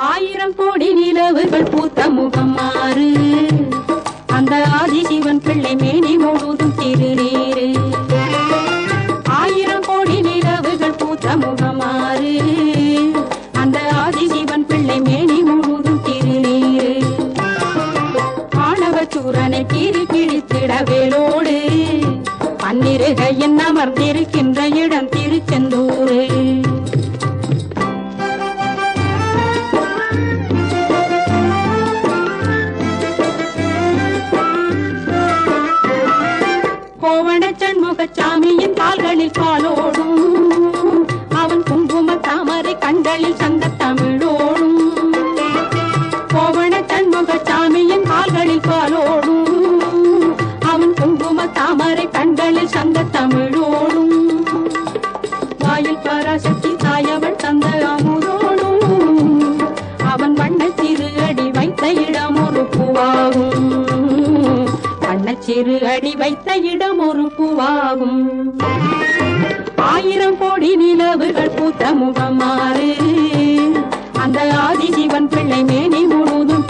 ஆயிரம் கோடி நிலவுகள் பூத்த முகம் மாறு அந்த ஆதிசிவன் பிள்ளை மேனி முழுதும் திருநீரு ஆயிரம் கோடி நிலவுகள் பூத்த முகம் மாறு அந்த ஆதிசிவன் பிள்ளை மேனி முழுதும் திருநீரு ஆணவ சூரனை கீறி கிழித்திட வேலோடு பன்னிருகையின் அமர்ந்திருக்கின்ற இடம் திருச்செந்தூரு கோவண சண்முகசாமியின் கால்களில் காலோடும் அவன் குங்கும தாமரை கண்களில் சங்க தமிழோடும் கோவண சண்முகசாமியின் கால்களில் காலோடும் அவன் குங்கும தாமரை கண்களில் சங்க தமிழோடும் வாயில் பராசக்தி தாயவன் தந்த அமுதோடும் அவன் வண்ண சிறு அடி வைத்த இடம் ஒரு பூவாகும் சிறு அடி வைத்த இடம் ஒரு பூவாகும் ஆயிரம் கோடி நிலவுகள் பூத்த முகம் மாறு அந்த ஆதிசிவன் பிள்ளை மேனி முழுதும்